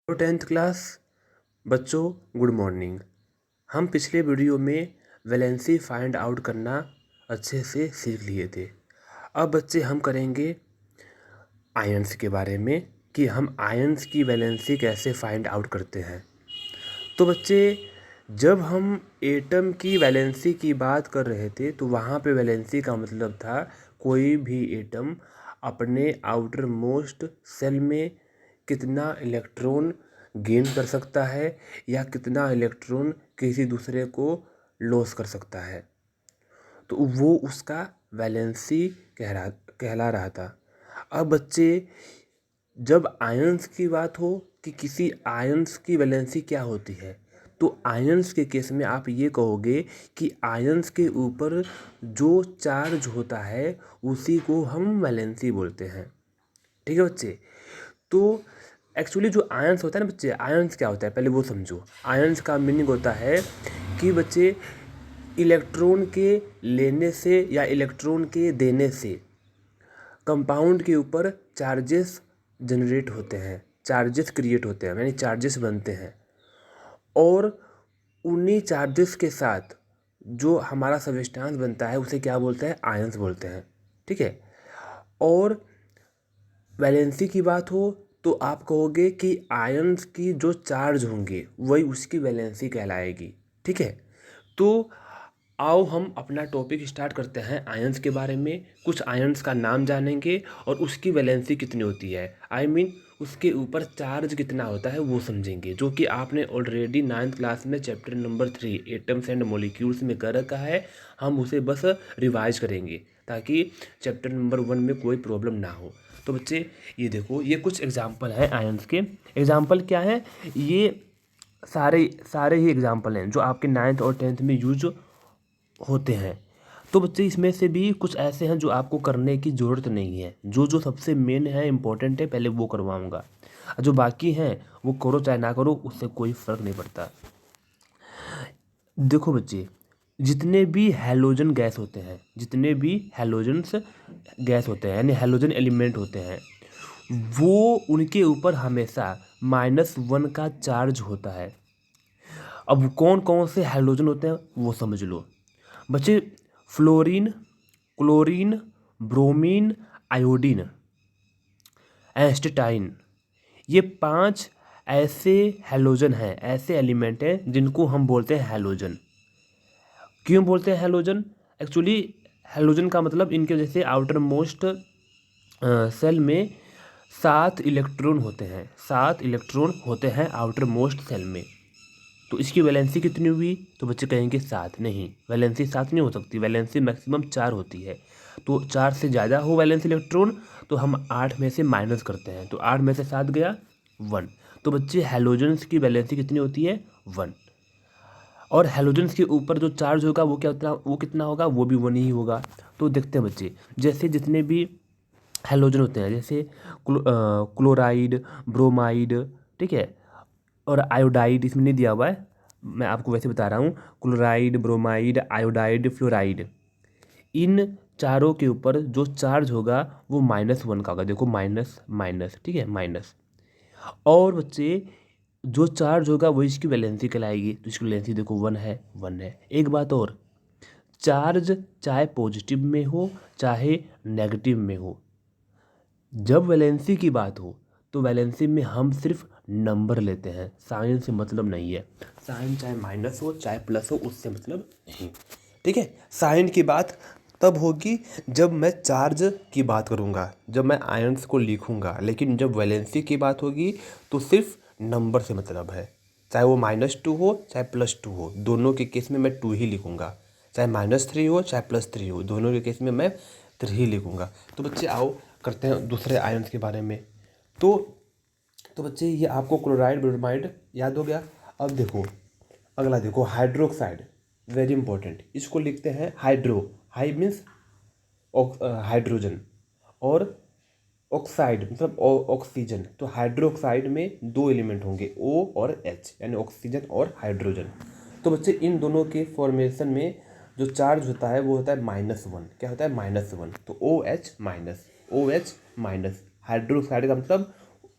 तो 10th class बच्चों, good morning. हम पिछले वीडियो में वैलेंसी फाइंड आउट करना अच्छे से सीख लिए थे। अब बच्चे हम करेंगे आयंस के बारे में कि हम आयंस की वैलेंसी कैसे फाइंड आउट करते हैं। तो बच्चे, जब हम एटम की वैलेंसी की बात कर रहे थे तो वहाँ पे वैलेंसी का मतलब था कोई भी एटम अपने आउटर मोस्ट सेल में कितना इलेक्ट्रॉन गेन कर सकता है या कितना इलेक्ट्रॉन किसी दूसरे को लॉस कर सकता है, तो वो उसका वैलेंसी कहला रहा था। अब बच्चे, जब आयंस की बात हो कि किसी आयंस की वैलेंसी क्या होती है, तो आयंस के केस में आप ये कहोगे कि आयंस के ऊपर जो चार्ज होता है उसी को हम वैलेंसी बोलते हैं। ठीक है बच्चे। तो एक्चुअली जो आयंस होता है ना बच्चे, आयंस क्या होता है पहले वो समझो। आयंस का मीनिंग होता है कि बच्चे, इलेक्ट्रॉन के लेने से या इलेक्ट्रॉन के देने से कंपाउंड के ऊपर चार्जेस जनरेट होते हैं, चार्जेस क्रिएट होते हैं, यानी चार्जेस बनते हैं। और उन्हीं चार्जेस के साथ जो हमारा सब्सटेंस बनता है उसे क्या बोलते हैं? आयंस बोलते हैं। ठीक है। और वैलेंसी की बात हो तो आप कहोगे कि आयंस की जो चार्ज होंगे वही उसकी वैलेंसी कहलाएगी। ठीक है। तो आओ हम अपना टॉपिक स्टार्ट करते हैं आयंस के बारे में। कुछ आयंस का नाम जानेंगे और उसकी वैलेंसी कितनी होती है, उसके ऊपर चार्ज कितना होता है वो समझेंगे, जो कि आपने ऑलरेडी 9th क्लास में chapter number 3 atoms and molecules में कर रखा है। हम उसे बस रिवाइज करेंगे ताकि चैप्टर नंबर 1 में कोई प्रॉब्लम ना हो। तो बच्चे, ये देखो, ये कुछ एग्जाम्पल हैं आयंस के। एग्जाम्पल क्या है? ये सारे सारे ही एग्जाम्पल हैं जो आपके 9th और 10th में यूज होते हैं। तो बच्चे, इसमें से भी कुछ ऐसे हैं जो आपको करने की ज़रूरत नहीं है। जो जो सबसे मेन है, इंपॉर्टेंट है, पहले वो करवाऊंगा। जो बाकी हैं वो करो चाहे ना करो, उससे कोई फ़र्क नहीं पड़ता। देखो बच्चे, जितने भी हैलोजन गैस होते हैं, जितने भी हैलोजन्स गैस होते हैं यानी हैलोजन एलिमेंट होते हैं, वो उनके ऊपर हमेशा -1 का चार्ज होता है। अब कौन कौन से हैलोजन होते हैं वो समझ लो बच्चे। Fluorine, chlorine, bromine, iodine, astatine, ये 5 ऐसे हैलोजन हैं, ऐसे एलिमेंट हैं जिनको हम बोलते हैं हैलोजन। क्यों बोलते हैं हैलोजन? एक्चुअली हैलोजन का मतलब इनके जैसे आउटर मोस्ट सेल में 7 इलेक्ट्रॉन होते हैं, 7 इलेक्ट्रॉन होते हैं आउटर मोस्ट सेल में। तो इसकी वैलेंसी कितनी हुई? तो बच्चे कहेंगे 7। नहीं, वैलेंसी 7 नहीं हो सकती, वैलेंसी मैक्सिमम 4 होती है। तो 4 से ज़्यादा हो वैलेंसी इलेक्ट्रॉन तो हम 8 में से माइनस करते हैं, तो 8 में से 7 गया 1। तो बच्चे, हैलोजन्स की वैलेंसी कितनी होती है? 1। और हैलोजन्स के ऊपर जो चार्ज होगा वो कितना होगा? वो भी 1 ही होगा। तो देखते हैं बच्चे, जैसे जितने भी हैलोजन होते हैं, जैसे क्लोराइड, ब्रोमाइड, ठीक है, और आयोडाइड इसमें नहीं दिया हुआ है, मैं आपको वैसे बता रहा हूँ। क्लोराइड, ब्रोमाइड, आयोडाइड, फ्लोराइड, इन चारों के ऊपर जो चार्ज होगा वो -1 का होगा। देखो, माइनस माइनस, ठीक है, माइनस। और बच्चे, जो चार्ज होगा वो इसकी वैलेंसी कहलाएगी। तो इसकी वैलेंसी देखो 1 है, 1 है। एक बात और, चार्ज चाहे पॉजिटिव में हो चाहे नेगेटिव में हो, जब वैलेंसी की बात हो तो वैलेंसी में हम सिर्फ नंबर लेते हैं, साइन से मतलब नहीं है। साइन चाहे माइनस हो चाहे प्लस हो, उससे मतलब नहीं। ठीक है। साइन की बात तब होगी जब मैं चार्ज की बात करूँगा, जब मैं आयंस को लिखूँगा, लेकिन जब वैलेंसी की बात होगी तो सिर्फ नंबर से मतलब है। चाहे वो -2 हो चाहे +2 हो, दोनों के केस में मैं 2 ही लिखूँगा। चाहे -3 हो चाहे +3 हो, दोनों के केस में मैं 3 ही लिखूँगा। तो बच्चे, आओ करते हैं दूसरे आयंस के बारे में। तो बच्चे, ये आपको क्लोराइड, ब्रोमाइड याद हो गया। अब देखो, अगला देखो, हाइड्रोक्साइड, वेरी इंपॉर्टेंट। इसको लिखते हैं हाइड्रो, हाई मीन्स हाइड्रोजन, और ऑक्साइड मतलब ऑक्सीजन। तो हाइड्रोक्साइड में 2 एलिमेंट होंगे, O और H, यानी ऑक्सीजन और हाइड्रोजन। तो बच्चे, इन दोनों के फॉर्मेशन में जो चार्ज होता है वो होता है -1। क्या होता है? -1। तो OH minus, OH minus, hydroxide का मतलब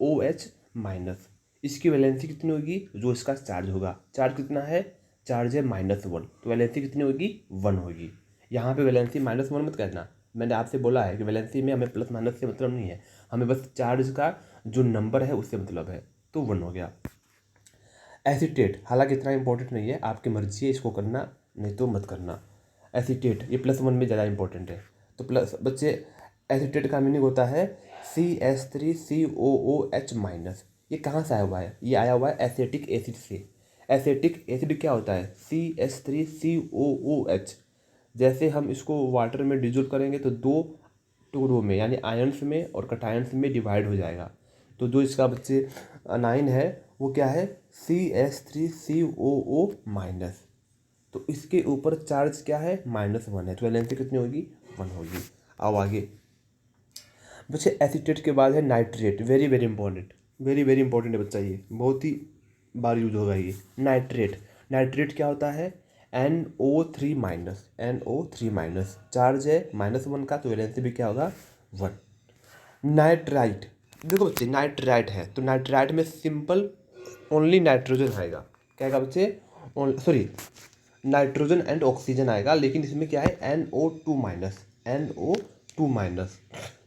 OH माइनस। इसकी वैलेंसी कितनी होगी, जो इसका चार्ज होगा, चार्ज कितना है, चार्ज है -1, तो वैलेंसी कितनी होगी, 1 होगी। यहाँ पे वैलेंसी -1 मत करना, मैंने आपसे बोला है कि वैलेंसी में हमें प्लस माइनस से मतलब नहीं है, हमें बस चार्ज का जो नंबर है उससे मतलब है, तो 1 हो गया। एसीटेट, हालांकि इतना इंपॉर्टेंट नहीं है, आपकी मर्जी है इसको करना नहीं तो मत करना। एसीटेट ये +1 में ज़्यादा इंपॉर्टेंट है। तो प्लस बच्चे, एसीटेट का मीनिंग होता है CH3COOH-। ये कहाँ से आया हुआ है, ये आया हुआ है एसिटिक एसिड से। एसिटिक एसिड क्या होता है, CH3COOH। जैसे हम इसको वाटर में डिजोल्व करेंगे तो 2 टुकड़ों में यानी आयंस में और कटायंस में डिवाइड हो जाएगा। तो जो इसका बच्चे अनाइन है वो क्या है, CH3COO-। तो इसके ऊपर चार्ज क्या है, -1 है, तो वैलेंसी कितनी होगी, 1 होगी। अब आगे बच्चे एसीटेट के बाद है nitrate, very very important, very very important है बच्चा, ये बहुत ही बार यूज होगा ये नाइट्रेट। नाइट्रेट क्या होता है, NO3-, चार्ज है -1 का, तो वैलेंसी भी क्या होगा, 1। नाइट्राइट, देखो बच्चे नाइट्राइट है तो नाइट्राइट में सिंपल ओनली नाइट्रोजन आएगा, क्या आएगा बच्चे, सॉरी नाइट्रोजन एंड ऑक्सीजन आएगा, लेकिन इसमें क्या है NO2-,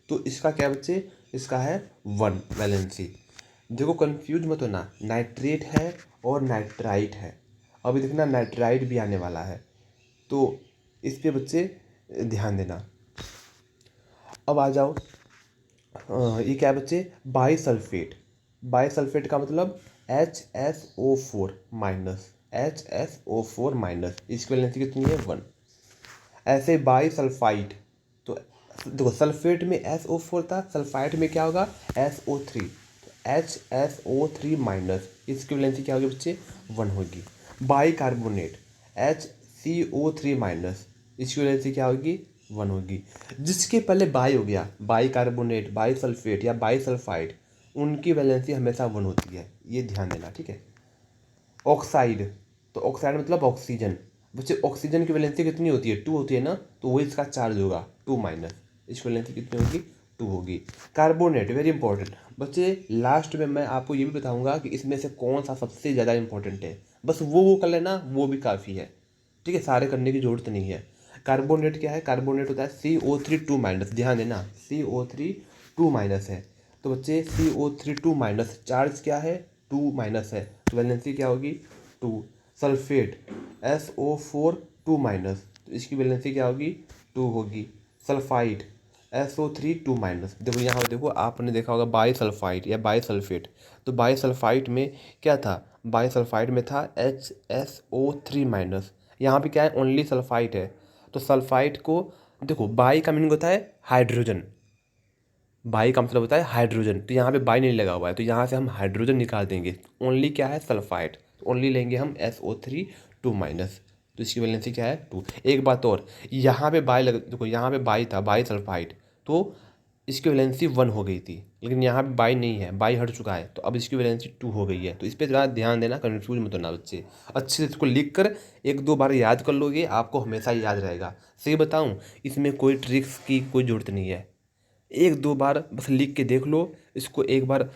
तो इसका क्या बच्चे, इसका है 1 वैलेंसी। देखो कंफ्यूज मत होना, नाइट्रेट है और नाइट्राइट है, अभी देखना नाइट्राइट भी आने वाला है, तो इस पे बच्चे ध्यान देना। अब आ जाओ, ये क्या है बच्चे, बाईसल्फेट। बाईसल्फेट का मतलब HSO4-, इसकी वैलेंसी कितनी है, 1। ऐसे बाईसल्फाइड, तो देखो सल्फेट में SO4 था, सल्फाइड में क्या होगा, SO3, तो HSO3-, इसकी वैलेंसी क्या होगी बच्चे, 1 होगी। बाईकार्बोनेट HCO3-, इसकी वैलेंसी क्या होगी, 1 होगी। जिसके पहले बाई हो गया, बाईकार्बोनेट, बाईसल्फेट या बाईसल्फाइड, उनकी वैलेंसी हमेशा 1 होती है, ये ध्यान देना, ठीक है। ऑक्साइड, तो ऑक्साइड मतलब ऑक्सीजन, बच्चे ऑक्सीजन की वैलेंसी कितनी होती है, 2 होती है ना, तो वही इसका चार्ज होगा 2-, इसकी वैलेंसी कितनी होगी, 2 होगी। कार्बोनेट वेरी इंपॉर्टेंट बच्चे, लास्ट में मैं आपको ये भी बताऊंगा कि इसमें से कौन सा सबसे ज़्यादा इंपॉर्टेंट है, बस वो कर लेना, वो भी काफ़ी है, ठीक है, सारे करने की जरूरत नहीं है। कार्बोनेट क्या है, कार्बोनेट होता है CO3-, ध्यान देना CO3-, है, तो बच्चे CO3-, चार्ज क्या है, 2- है, तो वैलेंसी क्या होगी, 2। सल्फेट SO4-, तो इसकी वैलेंसी क्या होगी, 2 होगी। सल्फाइड SO3-, देखो यहाँ पर देखो, आपने देखा होगा बाईसल्फाइड या बाईसल्फेट, तो बाईसल्फाइड में क्या था, बाईसल्फाइड में था HSO3-, यहाँ पे क्या है, ओनली सल्फाइड है, तो सल्फाइड को देखो, बाई का मीनिंग होता है हाइड्रोजन, बाई का मतलब होता है हाइड्रोजन, तो यहाँ पे बाई नहीं लगा हुआ है, तो यहाँ से हम हाइड्रोजन निकाल देंगे, ओनली क्या है, सल्फाइड, तो ओनली लेंगे हम SO3-, तो इसकी वैलेंसी क्या है, 2। एक बात और, यहाँ पे बाई लग, देखो यहाँ पे बाई था, बाई सल्फाइड, तो इसकी वैलेंसी 1 हो गई थी, लेकिन यहाँ पे बाई नहीं है, बाई हट चुका है, तो अब इसकी वैलेंसी 2 हो गई है, तो इस पर ज़रा ध्यान देना, कन्फ्यूज मत होना बच्चे, अच्छे से इसको लिख कर 1-2 बार याद कर लोगे, आपको हमेशा याद रहेगा। सही बताऊँ, इसमें कोई ट्रिक्स की कोई ज़रूरत नहीं है, 1-2 बार बस लिख के देख लो, इसको एक बार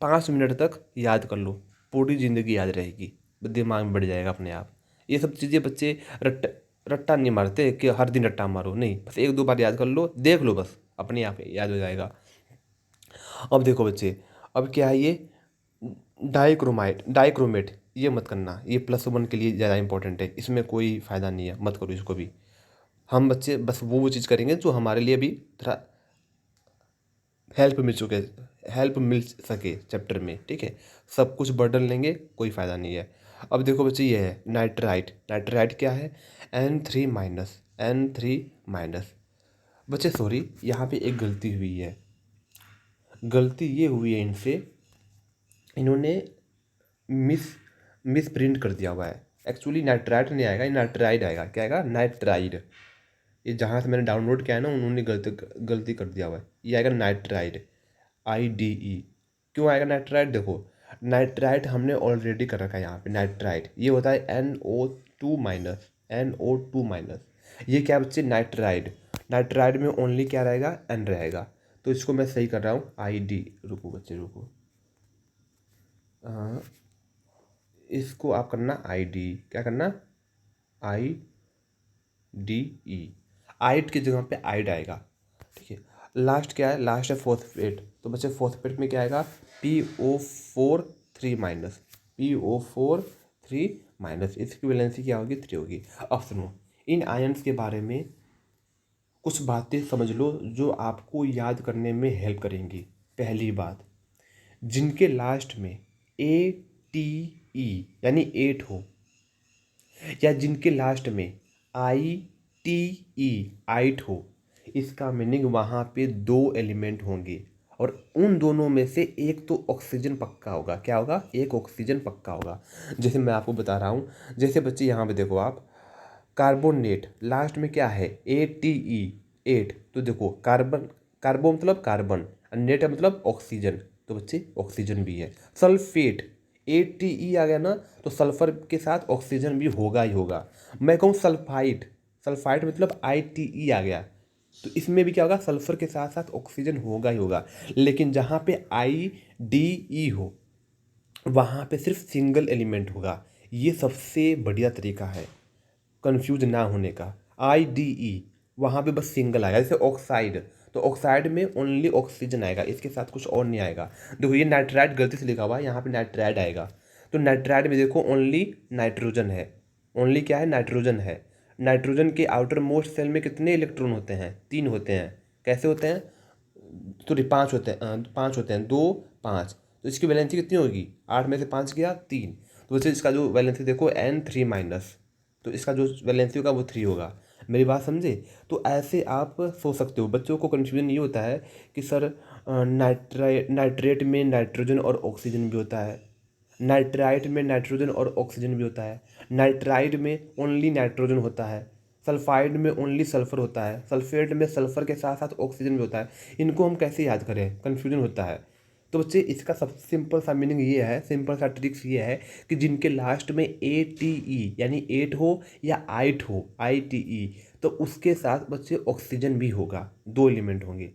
5 मिनट तक याद कर लो, पूरी ज़िंदगी याद रहेगी, दिमाग में बढ़ जाएगा अपने आप। ये सब चीज़ें बच्चे रट्टा रट्टा नहीं मारते कि हर दिन रट्टा मारो, नहीं, बस 1-2 बार याद कर लो, देख लो, बस अपने आप याद हो जाएगा। अब देखो बच्चे, अब क्या है ये, डाइक्रोमेट, ये मत करना, ये +1 के लिए ज़्यादा इंपॉर्टेंट है, इसमें कोई फ़ायदा नहीं है, मत करो इसको भी। हम बच्चे बस वो चीज़ करेंगे जो हमारे लिए भी थोड़ा हेल्प मिल सके चैप्टर में, ठीक है, सब कुछ बर्डन लेंगे कोई फ़ायदा नहीं है। अब देखो बच्चे, ये है नाइट्राइट, नाइट्राइट क्या है, N3-, बच्चे सॉरी, यहाँ पे एक गलती हुई है, गलती ये हुई है इनसे, इन्होंने मिस मिस प्रिंट कर दिया हुआ है, एक्चुअली नाइट्राइट नहीं आएगा, ये नाइट्राइड आएगा, क्या आएगा, नाइट्राइड, ये जहाँ से मैंने डाउनलोड किया है ना, उन्होंने गलती कर दिया हुआ है, ये आएगा नाइट्राइड, IDE। क्यों आएगा नाइट्राइट, देखो नाइट्राइट हमने ऑलरेडी कर रखा है, यहाँ पे नाइट्राइट ये होता है NO2-, ये क्या बच्चे, नाइट्राइड, नाइट्राइड में ओनली क्या रहेगा, N रहेगा, तो इसको मैं सही कर रहा हूँ ID, रुको बच्चे रुको, इसको आप करना आई डी, क्या करना, आई डी ई, आइड की जगह पे आइड आएगा, ठीक है। लास्ट क्या है, लास्ट है फॉस्फेट, तो बच्चे फॉस्फेट में क्या आएगा, PO4 3 PO4 3, इसकी वैलेंसी क्या होगी, 3 होगी। अब सुनो, इन आयन्स के बारे में कुछ बातें समझ लो जो आपको याद करने में हेल्प करेंगी। पहली बात, जिनके लास्ट में ATE यानी 8 हो, या जिनके लास्ट में ITE आइट हो, इसका मीनिंग वहाँ पे 2 एलिमेंट होंगे और उन दोनों में से एक तो ऑक्सीजन पक्का होगा। क्या होगा, एक ऑक्सीजन पक्का होगा। जैसे मैं आपको बता रहा हूँ, जैसे बच्चे यहाँ पे देखो आप, कार्बोनेट लास्ट में क्या है, ATE 8, तो देखो कार्बन, कार्बो मतलब कार्बन, नेट मतलब ऑक्सीजन, तो बच्चे ऑक्सीजन भी है। सल्फेट ATE आ गया ना, तो सल्फर के साथ ऑक्सीजन भी होगा ही होगा। मैं कहूँ सल्फाइड, सल्फाइड मतलब ITE आ गया, तो इसमें भी क्या होगा, सल्फर के साथ साथ ऑक्सीजन होगा ही होगा। लेकिन जहाँ पे IDE हो, वहाँ पे सिर्फ सिंगल एलिमेंट होगा। ये सबसे बढ़िया तरीका है कंफ्यूज ना होने का। IDE वहाँ पे बस सिंगल आएगा। जैसे ऑक्साइड, तो ऑक्साइड में ओनली ऑक्सीजन आएगा, इसके साथ कुछ और नहीं आएगा। देखो ये नाइट्राइड गलती से लिखा हुआ है, यहाँ पे नाइट्राइड आएगा, तो नाइट्राइड में देखो ओनली नाइट्रोजन है, ओनली क्या है, नाइट्रोजन है। नाइट्रोजन के आउटर मोस्ट सेल में कितने इलेक्ट्रॉन होते हैं, 3 होते हैं। कैसे होते हैं, सॉरी 5 होते हैं, 5 होते हैं, 2 5, तो इसकी वैलेंसी कितनी होगी, 8 में से 5 गया 3, तो वैसे इसका जो वैलेंसी देखो N3-, तो इसका जो वैलेंसी होगा वो 3 होगा। मेरी बात समझे, तो ऐसे आप सोच सकते हो। बच्चों को कन्फ्यूजन ये होता है कि सर नाइट्रेट में नाइट्रोजन और ऑक्सीजन भी होता है, नाइट्राइट में नाइट्रोजन और ऑक्सीजन भी होता है, नाइट्राइड में ओनली नाइट्रोजन होता है, सल्फाइड में ओनली सल्फर होता है, सल्फेट में सल्फर के साथ साथ ऑक्सीजन भी होता है। इनको हम कैसे याद करें, कन्फ्यूजन होता है। तो बच्चे इसका सब सिंपल सा मीनिंग ये है, सिंपल सा ट्रिक्स ये है कि जिनके लास्ट में ATE यानी 8 हो या आइट हो, ITE, तो उसके साथ बच्चे ऑक्सीजन भी होगा, 2 एलिमेंट होंगे,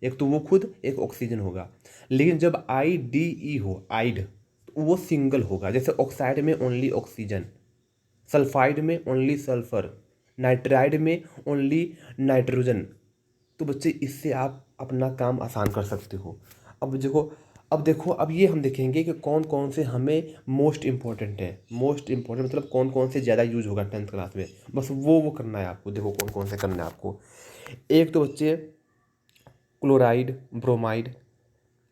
एक तो वो खुद, एक ऑक्सीजन होगा। लेकिन जब IDE हो, आइड, तो वो सिंगल होगा। जैसे ऑक्साइड में ओनली ऑक्सीजन, सल्फाइड में ओनली सल्फर, नाइट्राइड में ओनली नाइट्रोजन। तो बच्चे इससे आप अपना काम आसान कर सकते हो। अब ये हम देखेंगे कि कौन कौन से हमें मोस्ट इम्पॉर्टेंट है। मोस्ट इम्पॉर्टेंट मतलब कौन कौन से ज़्यादा यूज होगा 10th क्लास में, बस वो करना है आपको। देखो कौन कौन से करना है आपको। एक तो बच्चे chloride, bromide,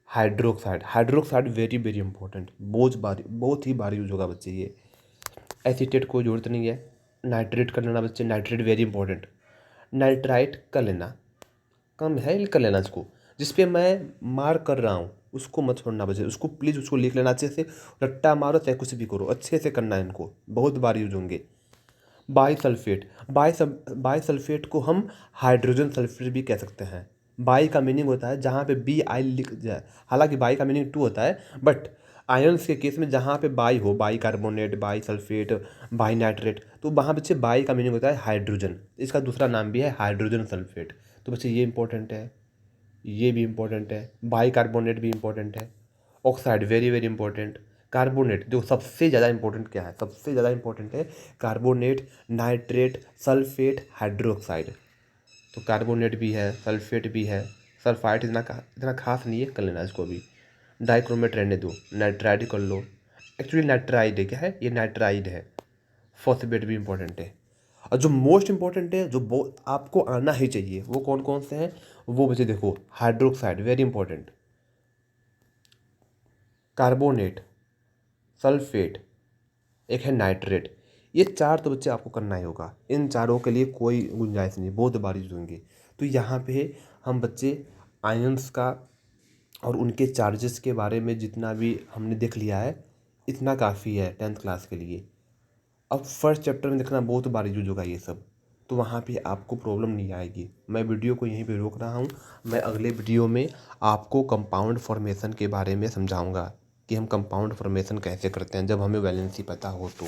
hydroxide. Hydroxide very very important, बहुत ही बार यूज होगा बच्चे ये। एसीटेट कोई ज़रूरत नहीं है, नाइट्रेट कर लेना बच्चे, नाइट्रेट वेरी इंपॉर्टेंट। नाइट्राइट कर लेना, कम है कर लेना इसको। जिस पे मैं मार कर रहा हूँ उसको मत छोड़ना बच्चे, उसको प्लीज़ उसको लिख लेना अच्छे से, रट्टा मारो चाहे कुछ भी करो, अच्छे से करना है इनको, बहुत बार यूज होंगे। बाईसल्फेट, बाईसल्फेट को हम हाइड्रोजन सल्फेट भी कह सकते हैं। बाई का मीनिंग होता है जहाँ पे BI लिख जाए, हालांकि बाई का मीनिंग 2 होता है, बट आयंस के केस में जहाँ पे बाई हो, by carbonate, by sulphate, by nitrate, तो वहाँ बच्चे बाई का मीनिंग होता है हाइड्रोजन। इसका दूसरा नाम भी है हाइड्रोजन सल्फेट। तो बच्चे ये इंपॉर्टेंट है, ये भी इंपॉर्टेंट है, बाई कार्बोनेट भी इंपॉर्टेंट है। Oxide very very important. Carbonate जो सबसे ज़्यादा इंपॉर्टेंट क्या है, सबसे ज़्यादा इंपॉर्टेंट है कार्बोनेट, नाइट्रेट, सल्फेट, हाइड्रोक्साइड। तो कार्बोनेट भी है, सल्फेट भी है, सल्फाइड इतना खास नहीं है, कर लेना इसको भी। डाइक्रोमेट रहने दो, नाइट्राइड कर लो। एक्चुअली नाइट्राइड है, क्या है ये, नाइट्राइड है। फॉस्फेट भी इंपॉर्टेंट है। और जो मोस्ट इंपॉर्टेंट है, जो आपको आना ही चाहिए, वो कौन कौन से हैं, वो बच्चे देखो, hydroxide very important, carbonate, sulphate, एक है नाइट्रेट। ये 4 तो बच्चे आपको करना ही होगा, इन चारों के लिए कोई गुंजाइश नहीं, बहुत बारिश होंगे। तो यहाँ पे हम बच्चे आयंस का और उनके चार्जेस के बारे में जितना भी हमने देख लिया है, इतना काफ़ी है 10th क्लास के लिए। अब फर्स्ट चैप्टर में देखना बहुत बार यूज होगा ये सब, तो वहाँ पे आपको प्रॉब्लम नहीं आएगी। मैं वीडियो को यहीं पे रोक रहा हूँ, मैं अगले वीडियो में आपको कंपाउंड फॉर्मेशन के बारे में समझाऊंगा कि हम कंपाउंड फॉर्मेशन कैसे करते हैं जब हमें वैलेंसी पता हो तो।